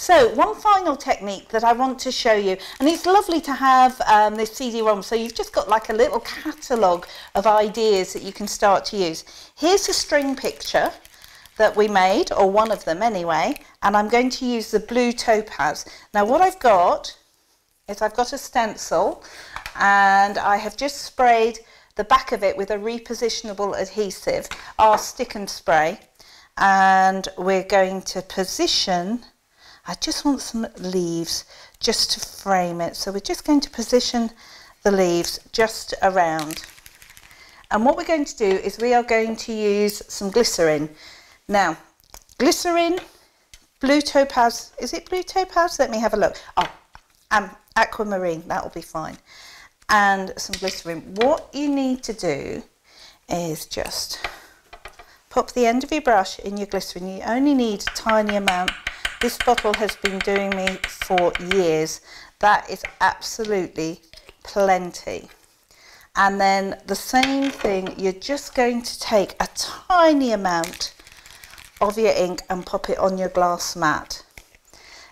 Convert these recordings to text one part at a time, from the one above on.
So one final technique that I want to show you, and it's lovely to have this CD-ROM, so you've just got like a little catalogue of ideas that you can start to use. Here's a string picture that we made, or one of them anyway, and I'm going to use the blue topaz. Now what I've got is I've got a stencil, and I have just sprayed the back of it with a repositionable adhesive, our stick and spray, and we're going to position, I just want some leaves just to frame it, so we're just going to position the leaves just around. And what we're going to do is we are going to use some glycerin. Now, glycerin, blue topaz, is it blue topaz? Let me have a look. Oh, aquamarine, that'll be fine. And some glycerin. What you need to do is just pop the end of your brush in your glycerin. You only need a tiny amount. This bottle has been doing me for years. That is absolutely plenty. And then the same thing, you're just going to take a tiny amount of your ink and pop it on your glass mat.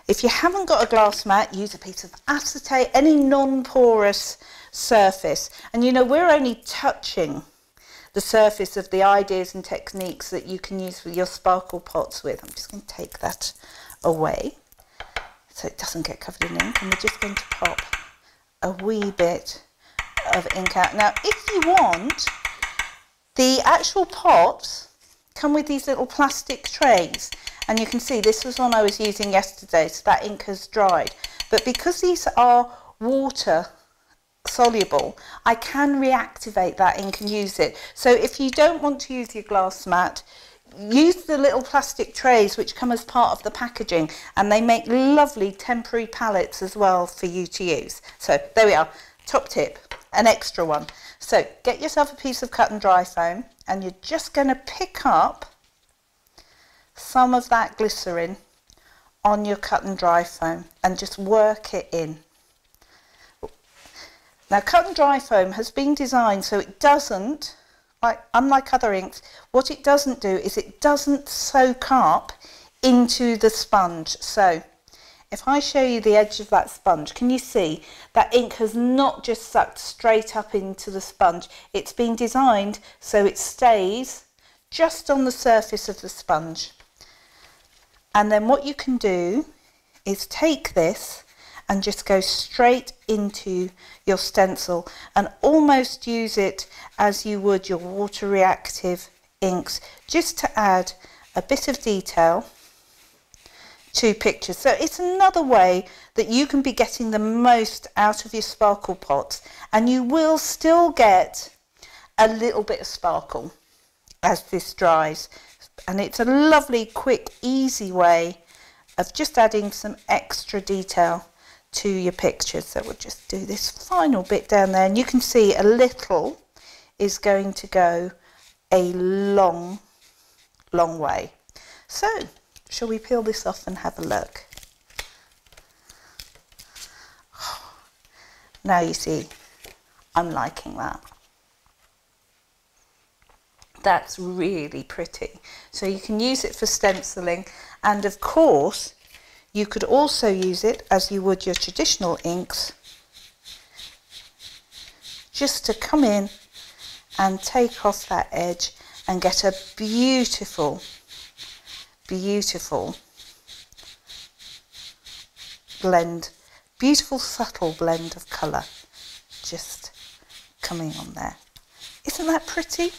If you haven't got a glass mat, use a piece of acetate, any non-porous surface. And you know, we're only touching the surface of the ideas and techniques that you can use with your sparkle pots with. I'm just going to take that away so it doesn't get covered in ink, and we're just going to pop a wee bit of ink out. Now if you want, the actual pots come with these little plastic trays, and you can see this was one I was using yesterday, so that ink has dried. But because these are water soluble, I can reactivate that ink and use it. So if you don't want to use your glass mat, use the little plastic trays which come as part of the packaging, and they make lovely temporary palettes as well for you to use. So there we are, top tip, an extra one. So get yourself a piece of cut and dry foam, and you're just going to pick up some of that glycerin on your cut and dry foam and just work it in. Now cut and dry foam has been designed so it doesn't, unlike other inks, what it doesn't do is it doesn't soak up into the sponge. So if I show you the edge of that sponge, can you see that ink has not just sucked straight up into the sponge? It's been designed so it stays just on the surface of the sponge. And then what you can do is take this and just go straight into your stencil and almost use it as you would your water reactive inks, just to add a bit of detail to pictures. So it's another way that you can be getting the most out of your sparkle pots, and you will still get a little bit of sparkle as this dries. And it's a lovely, quick, easy way of just adding some extra detail to your pictures. So we'll just do this final bit down there, and you can see a little is going to go a long way. So shall we peel this off and have a look? Now you see, I'm liking that. That's really pretty. So you can use it for stenciling, and of course you could also use it as you would your traditional inks, just to come in and take off that edge and get a beautiful blend, beautiful subtle blend of colour just coming on there. Isn't that pretty?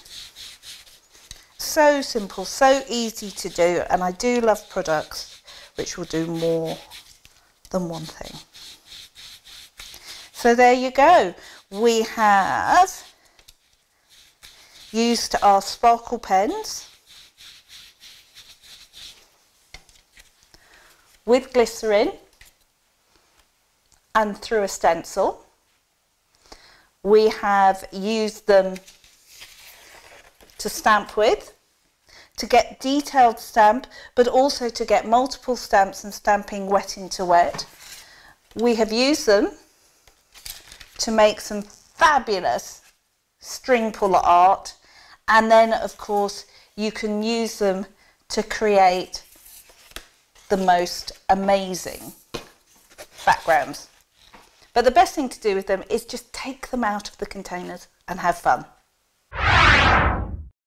So simple, so easy to do, and I do love products which will do more than one thing. So there you go. We have used our sparkle pens with glycerin and through a stencil. We have used them to stamp with, to get detailed stamp, but also to get multiple stamps and stamping wet into wet. We have used them to make some fabulous string puller art, and then of course you can use them to create the most amazing backgrounds. But the best thing to do with them is just take them out of the containers and have fun.